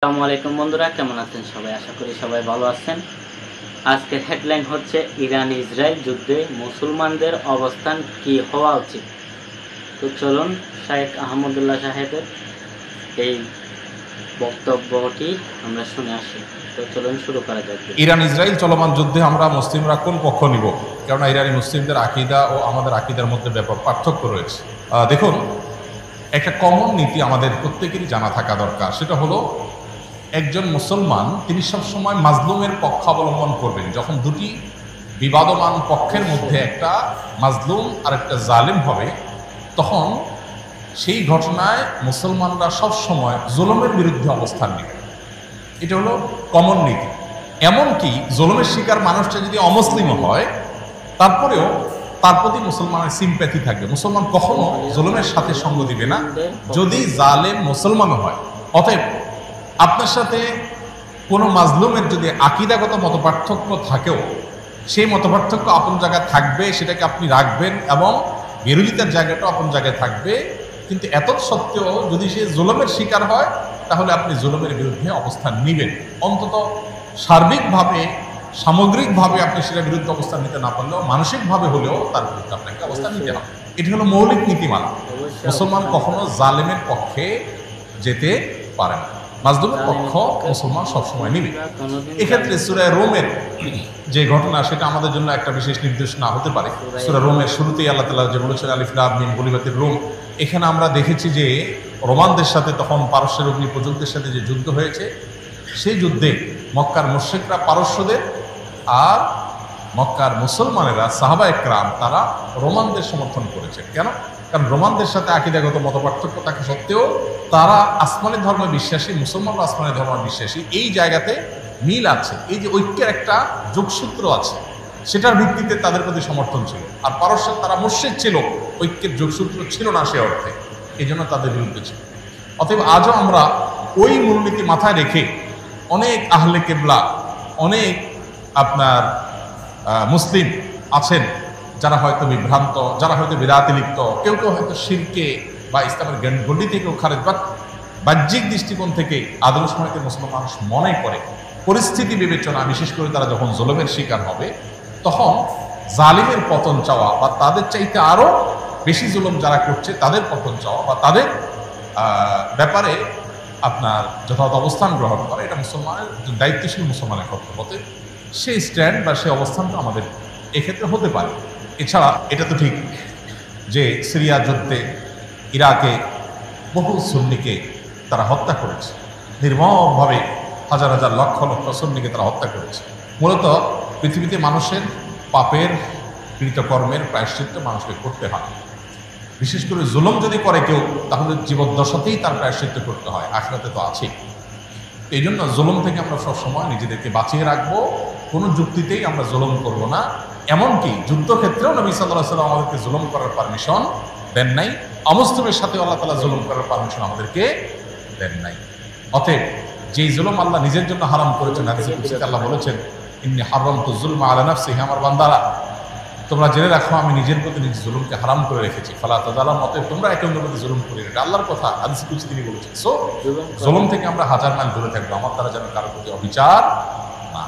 আসসালামু আলাইকুম বন্ধুরা, কেমন আছেন সবাই? আশা করি সবাই ভালো আছেন। আজকের হেডলাইন হচ্ছে ইরান ইসরায়েল যুদ্ধে মুসলমানদের অবস্থান কি হওয়া উচিত। তো চলুন শাহেখ আহমদুল্লাহ সাহেবের এই বক্তব্যটি আমরা শুনে আসি। তো চলুন শুরু করা যাক। ইরান ইসরায়েল চলমান যুদ্ধে আমরা মুসলিমরা কোন পক্ষ নিব? কেননা ইরানি মুসলিমদের আকীদা ও আমাদের আকীদার মধ্যে ব্যাপক পার্থক্য রয়েছে। দেখুন, একটা কমন নীতি আমাদের প্রত্যেকেরই জানা থাকা দরকার। সেটা হলো, একজন মুসলমান তিনি সবসময় মাজলুমের পক্ষ অবলম্বন করবেন। যখন দুটি বিবাদমান পক্ষের মধ্যে একটা মাজলুম আর একটা জালিম হবে, তখন সেই ঘটনায় মুসলমানরা সবসময় জুলুমের বিরুদ্ধে অবস্থান নেবে। এটা হলো কমন নীতি। এমনকি জুলুমের শিকার মানুষটা যদি অমুসলিমও হয়, তারপরেও তার প্রতি মুসলমানের সিম্প্যাথি থাকবে। মুসলমান কখনো জুলুমের সাথে সঙ্গ দিবে না, যদি জালেম মুসলমানও হয়। অতএব আপনার সাথে কোনো মাজলুমের যদি আকীদাগত মতপার্থক্য থাকেও, সেই মতপার্থক্য আপন জায়গায় থাকবে, সেটাকে আপনি রাখবেন, এবং বিরোধিতার জায়গাটা আপন জায়গায় থাকবে। কিন্তু এত সত্ত্বেও যদি সে জুলুমের শিকার হয়, তাহলে আপনি জুলুমের বিরুদ্ধে অবস্থান নেবেন। অন্তত সার্বিকভাবে, সামগ্রিকভাবে আপনি সেটার বিরুদ্ধে অবস্থান নিতে না পারলেও মানসিকভাবে হলেও তার বিরুদ্ধে আপনাকে অবস্থান নিতে হবে। এটি হলো মৌলিক নীতিমালা। মুসলমান কখনো জালেমের পক্ষে যেতে পারে না, মাজলুমের পক্ষ মুসলমান সবসময় নিবে। এক্ষেত্রে সূরা রোমের যে ঘটনা, সেটা আমাদের জন্য একটা বিশেষ নির্দেশনা হতে পারে। সূরা রোমের শুরুতেই আল্লাহ তাআলা যে বলেছেন, আলিফ লাম মিম গুলিবাতির রোম, এখানে আমরা দেখেছি যে রোমানদের সাথে, তখন পারস্যের অগ্নিপূজকদের সাথে যে যুদ্ধ হয়েছে, সেই যুদ্ধে মক্কার মুশরিকরা পারস্যদের, আর মক্কার মুসলমানেরা সাহাবা একরাম তারা রোমানদের সমর্থন করেছে। কেন? কারণ রোমানদের সাথে আকীদাগত মতপার্থক্য থাকা সত্ত্বেও তারা আসমানি ধর্মে বিশ্বাসী, মুসলমানরা আসমানি ধর্মে বিশ্বাসী। এই জায়গাতে মিল আছে, এই যে ঐক্যের একটা যোগসূত্র আছে, সেটার ভিত্তিতে তাদের প্রতি সমর্থন ছিল। আর পারস্যের তারা মুশরিক ছিল, ঐক্যের যোগসূত্র ছিল না সে অর্থে, এই জন্য তাদের বিরুদ্ধে ছিল। অতএব আজও আমরা ওই মূলনীতি মাথায় রেখে অনেক আহলে কেবলা, অনেক আপনার মুসলিম আছেন যারা হয়তো বিভ্রান্ত, যারা হয়তো বিদাতে লিপ্ত, কেউ কেউ হয়তো শিরকে বা ইসলামের গণ্ডি থেকেও খারেজ, বা বাহ্যিক দৃষ্টিকোণ থেকে আদর্শ সময়তে মুসলমান মানুষ মনে করে পরিস্থিতি বিবেচনা, বিশেষ করে তারা যখন জুলুমের শিকার হবে, তখন জালিমের পতন চাওয়া, বা তাদের চাইতে আরো বেশি জুলুম যারা করছে তাদের পতন চাওয়া, বা তাদের ব্যাপারে আপনার যথাযথ অবস্থান গ্রহণ করা, এটা মুসলমানের, দায়িত্বশীল মুসলমানের কর্তব্য। সেই স্ট্যান্ড বা সেই অবস্থানটা আমাদের এক্ষেত্রে হতে পারে। এছাড়া এটা তো ঠিক যে সিরিয়া যুদ্ধে ইরাকে বহু সুন্নিকে তারা হত্যা করেছে, নির্মমভাবে হাজার হাজার লক্ষ লক্ষ সুন্নিকে তারা হত্যা করেছে। মূলত পৃথিবীতে মানুষের পাপের কৃতকর্মের প্রায়শ্চিত্ত মানুষকে করতে হয়। বিশেষ করে জুলুম যদি করে কেউ, তাহলে জীবদ্দশাতেই তার প্রায়শ্চিত্ত করতে হয়, আখিরাতে তো আছেই। এই জন্য জুলুম থেকে আমরা সবসময় নিজেদেরকে বাঁচিয়ে রাখবো। কোনো যুক্তিতেই আমরা জুলুম করব না। এমনকি যুদ্ধক্ষেত্রেও নবী সাল্লাল্লাহু আলাইহি ওয়াসাল্লাম আমাদেরকে জুলুম করার পারমিশন দেন নাই। অমুসলিমের সাথে আল্লাহ তাআলা জুলুম করার পারমিশন আমাদেরকে দেন নাই। অতএব যেই জুলুম আল্লাহ নিজের জন্য হারাম করেছেন, হাদিসে কুদসিতে আল্লাহ বলেছেন, ইন্নী হারামতু যুলমা আলা নাফসি, হে আমার বান্দারা, তোমরা জেনে রাখো আমি নিজের প্রতি নিজ জুলুমকে হারাম করে রেখেছি। ফালা তাযালামু, অতএব তোমরা একে অন্যের প্রতি জুলুম করিও না। এটা আল্লাহর কথা, হাদিসে কুদসি তিনি বলেছেন। সো জুলুম থেকে আমরা হাজার মাইল দূরে থাকবো, আমার দ্বারা যেন কারো প্রতি অবিচার না।